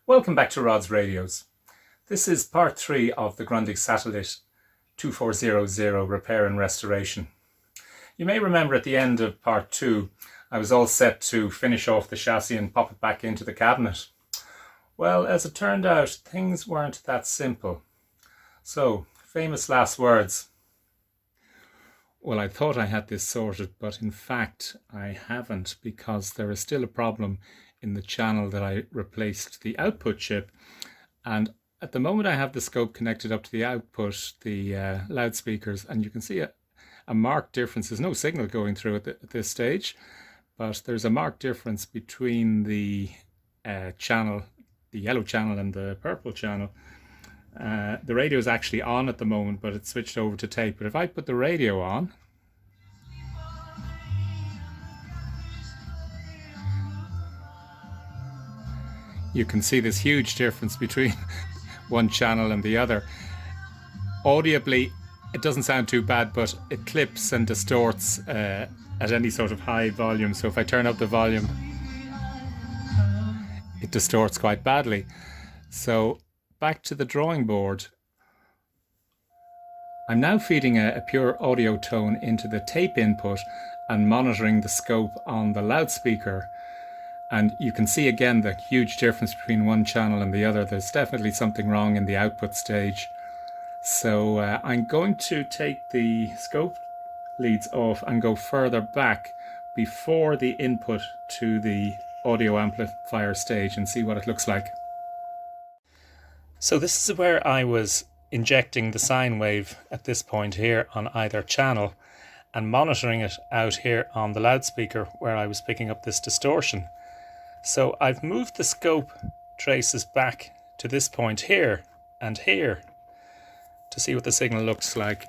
Welcome back to Rod's Radios. This is part 3 of the Grundig Satellit 2400 repair and restoration. You may remember at the end of part 2 I was all set to finish off the chassis and pop it back into the cabinet. Well, as it turned out, things weren't that simple. So, famous last words. Well, I thought I had this sorted, but in fact I haven't, because there is still a problem in the channel that I replaced the output chip, and at the moment I have the scope connected up to the output, the loudspeakers, and you can see a marked difference. There's no signal going through at this stage, but there's a marked difference between the channel, the yellow channel and the purple channel. The radio is actually on at the moment, but it's switched over to tape. But if I put the radio on, you can see this huge difference between one channel and the other. Audibly, it doesn't sound too bad, but it clips and distorts at any sort of high volume. So if I turn up the volume, it distorts quite badly. So back to the drawing board. I'm now feeding a pure audio tone into the tape input and monitoring the scope on the loudspeaker. And you can see again the huge difference between one channel and the other. There's definitely something wrong in the output stage. So I'm going to take the scope leads off and go further back before the input to the audio amplifier stage and see what it looks like. So this is where I was injecting the sine wave at this point here on either channel and monitoring it out here on the loudspeaker where I was picking up this distortion. So I've moved the scope traces back to this point here and here to see what the signal looks like.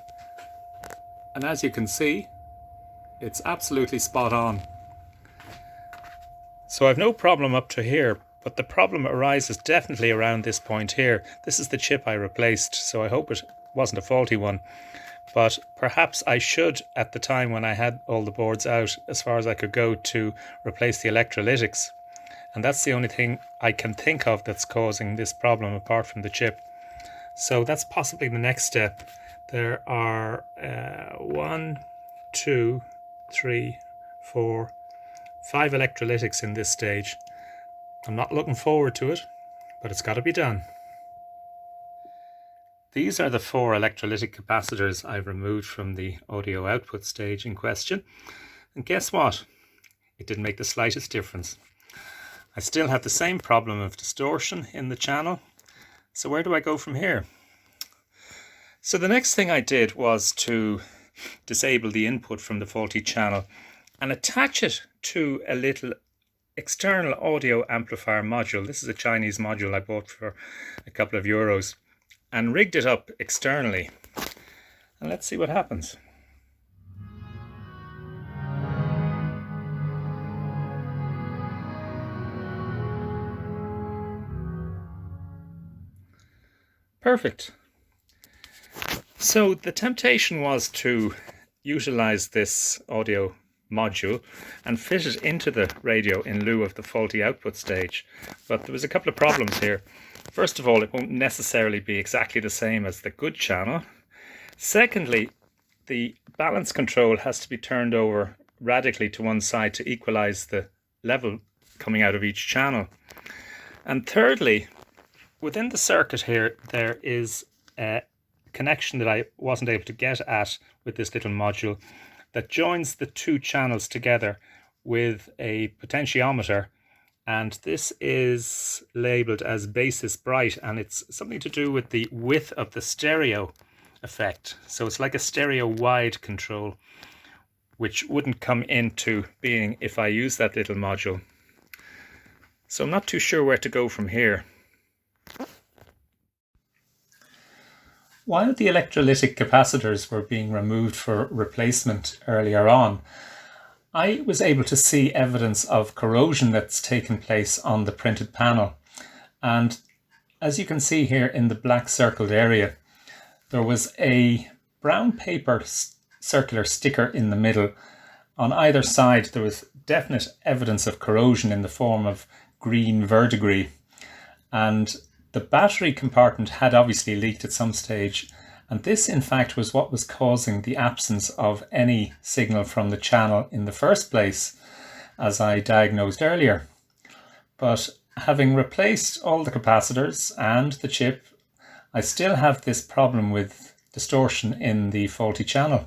And as you can see, it's absolutely spot on. So I've no problem up to here, but the problem arises definitely around this point here. This is the chip I replaced, so I hope it wasn't a faulty one. But perhaps I should, at the time when I had all the boards out, as far as I could go, to replace the electrolytics. And that's the only thing I can think of that's causing this problem apart from the chip. So that's possibly the next step. There are 1, 2, 3, 4, 5 electrolytics in this stage. I'm not looking forward to it, but it's got to be done. These are the 4 electrolytic capacitors I've removed from the audio output stage in question. And guess what? It didn't make the slightest difference. I still have the same problem of distortion in the channel. So where do I go from here? So the next thing I did was to disable the input from the faulty channel and attach it to a little external audio amplifier module. This is a Chinese module I bought for a couple of euros, and rigged it up externally. And let's see what happens. Perfect. So the temptation was to utilize this audio module and fit it into the radio in lieu of the faulty output stage. But there was a couple of problems here. First of all, it won't necessarily be exactly the same as the good channel. Secondly, the balance control has to be turned over radically to one side to equalize the level coming out of each channel. And thirdly, within the circuit here, there is a connection that I wasn't able to get at with this little module that joins the 2 channels together with a potentiometer, and this is labeled as basis bright, and it's something to do with the width of the stereo effect. So it's like a stereo wide control, which wouldn't come into being if I use that little module. So I'm not too sure where to go from here. While the electrolytic capacitors were being removed for replacement earlier on, I was able to see evidence of corrosion that's taken place on the printed panel. And as you can see here in the black circled area, there was a brown paper circular sticker in the middle. On either side, there was definite evidence of corrosion in the form of green verdigris. and the battery compartment had obviously leaked at some stage, and this in fact was what was causing the absence of any signal from the channel in the first place, as I diagnosed earlier. But having replaced all the capacitors and the chip, I still have this problem with distortion in the faulty channel.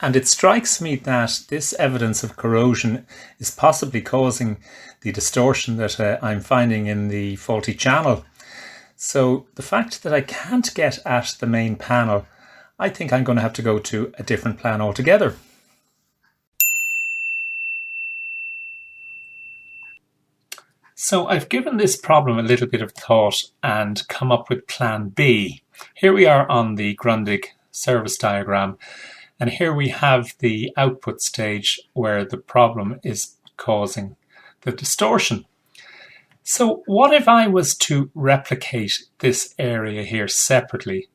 And it strikes me that this evidence of corrosion is possibly causing the distortion that I'm finding in the faulty channel. So the fact that I can't get at the main panel, I think I'm going to have to go to a different plan altogether. So I've given this problem a little bit of thought and come up with plan B. Here we are on the Grundig service diagram, and here we have the output stage where the problem is causing the distortion. So what if I was to replicate this area here separately,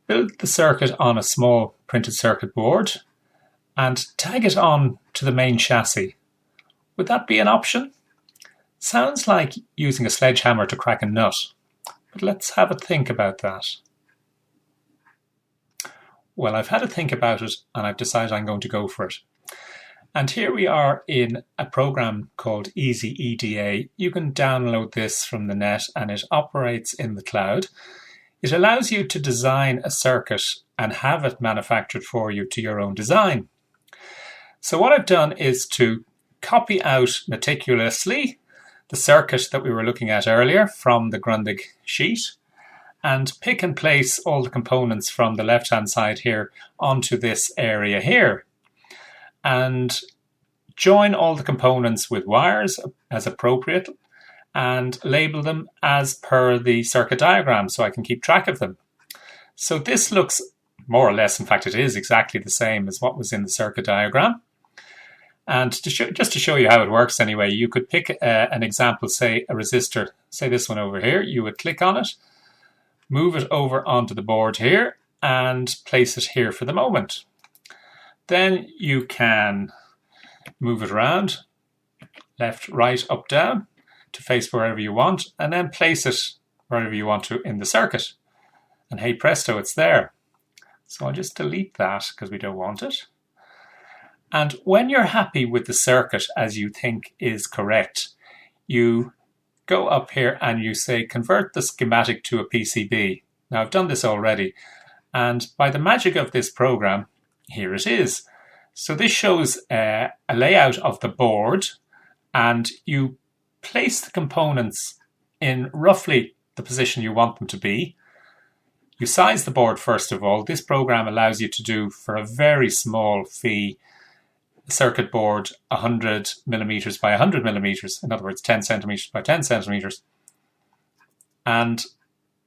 build the circuit on a small printed circuit board and tag it on to the main chassis? Would that be an option? Sounds like using a sledgehammer to crack a nut, but let's have a think about that. Well, I've had a think about it and I've decided I'm going to go for it. And here we are in a program called Easy EDA. You can download this from the net and it operates in the cloud. It allows you to design a circuit and have it manufactured for you to your own design. So what I've done is to copy out meticulously the circuit that we were looking at earlier from the Grundig sheet and pick and place all the components from the left-hand side here onto this area here. And join all the components with wires as appropriate and label them as per the circuit diagram so I can keep track of them. So this looks more or less, in fact it is exactly the same as what was in the circuit diagram. And just to show you how it works anyway, you could pick an example, say a resistor, say this one over here. You would click on it, move it over onto the board here and place it here for the moment. Then you can move it around, left, right, up, down, to face wherever you want, and then place it wherever you want to in the circuit. And hey presto, it's there. So I'll just delete that because we don't want it. And when you're happy with the circuit as you think is correct, you go up here and you say convert the schematic to a PCB. Now I've done this already, and by the magic of this program, here it is. So this shows a layout of the board, and you place the components in roughly the position you want them to be. You size the board first of all. This program allows you to do, for a very small fee, a circuit board 100 millimeters by 100 millimeters, in other words 10 centimeters by 10 centimeters. And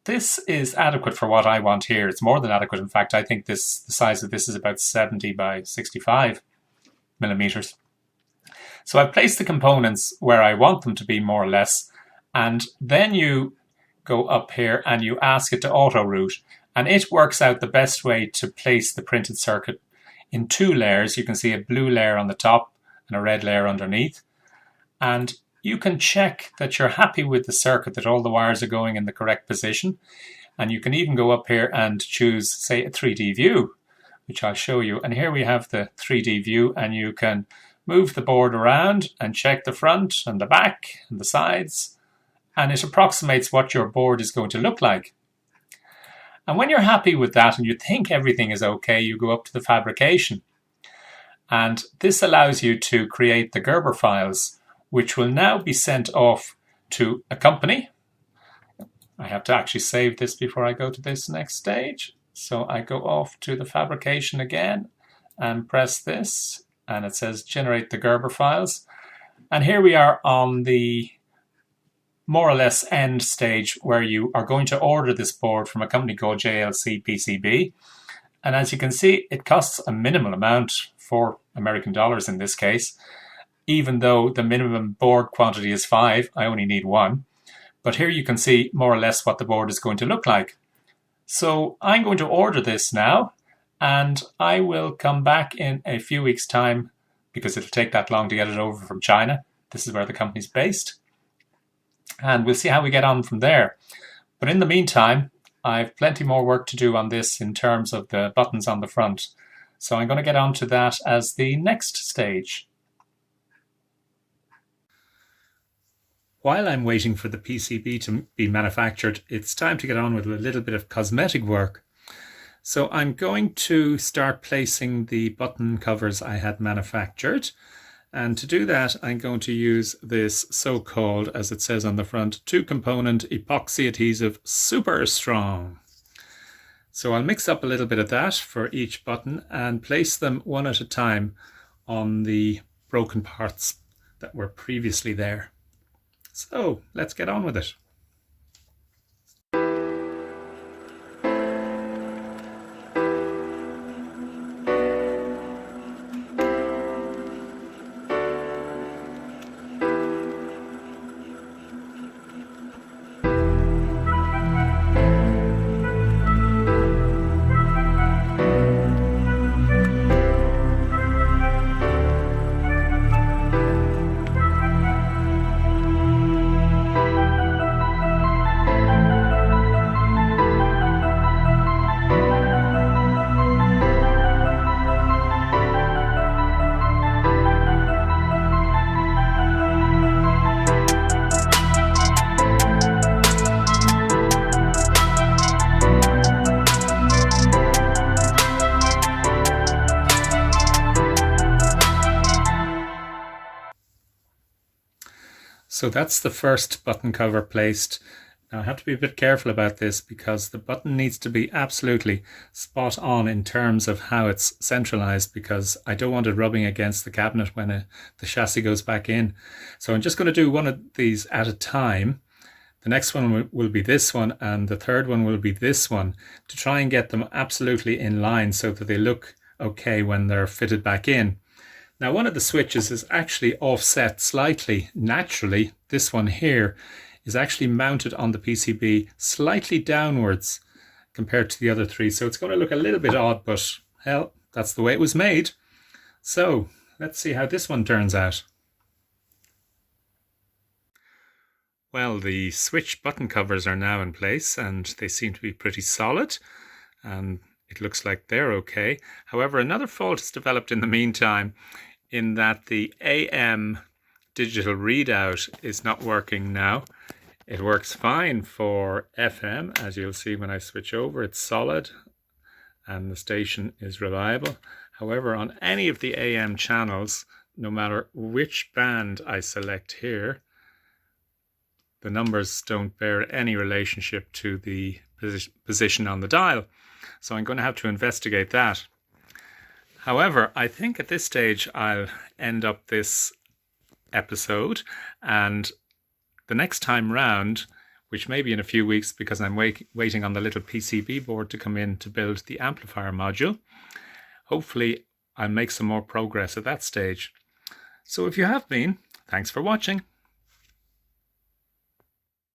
this is adequate for what I want here. It's more than adequate. In fact, I think the size of this is about 70 by 65 millimeters. So I've placed the components where I want them to be, more or less, and then you go up here and you ask it to auto route, and it works out the best way to place the printed circuit in two layers. You can see a blue layer on the top and a red layer underneath, and you can check that you're happy with the circuit, that all the wires are going in the correct position. And you can even go up here and choose, say, a 3D view, which I'll show you. And here we have the 3D view, and you can move the board around and check the front and the back and the sides, and it approximates what your board is going to look like. And when you're happy with that and you think everything is okay, you go up to the fabrication. And this allows you to create the Gerber files, which will now be sent off to a company. I have to actually save this before I go to this next stage. So I go off to the fabrication again and press this, and it says generate the Gerber files. And here we are on the more or less end stage where you are going to order this board from a company called JLC PCB. And as you can see, it costs a minimal amount, $4 American in this case. Even though the minimum board quantity is 5, I only need 1. But here you can see more or less what the board is going to look like. So I'm going to order this now, and I will come back in a few weeks' time, because it'll take that long to get it over from China. This is where the company's based. and we'll see how we get on from there. But in the meantime, I've plenty more work to do on this in terms of the buttons on the front. So I'm going to get on to that as the next stage. While I'm waiting for the PCB to be manufactured, it's time to get on with a little bit of cosmetic work. So I'm going to start placing the button covers I had manufactured. And to do that, I'm going to use this so-called, as it says on the front, 2-component epoxy adhesive super strong. So I'll mix up a little bit of that for each button and place them one at a time on the broken parts that were previously there. So let's get on with it. So that's the first button cover placed. Now I have to be a bit careful about this because the button needs to be absolutely spot on in terms of how it's centralized, because I don't want it rubbing against the cabinet when the chassis goes back in. So I'm just going to do one of these at a time. The next one will be this one, and the third one will be this one, to try and get them absolutely in line so that they look okay when they're fitted back in. Now, one of the switches is actually offset slightly. Naturally, this one here is actually mounted on the PCB slightly downwards compared to the other three. So it's going to look a little bit odd, but hell, that's the way it was made. So let's see how this one turns out. Well, the switch button covers are now in place and they seem to be pretty solid. And it looks like they're okay. However, another fault has developed in the meantime, in that the AM digital readout is not working now. It works fine for FM, as you'll see when I switch over. It's solid and the station is reliable. However, on any of the AM channels, no matter which band I select here, the numbers don't bear any relationship to the position on the dial. So I'm going to have to investigate that. However, I think at this stage I'll end up this episode, and the next time round, which may be in a few weeks because I'm waiting on the little PCB board to come in to build the amplifier module, hopefully I'll make some more progress at that stage. So if you have been, thanks for watching.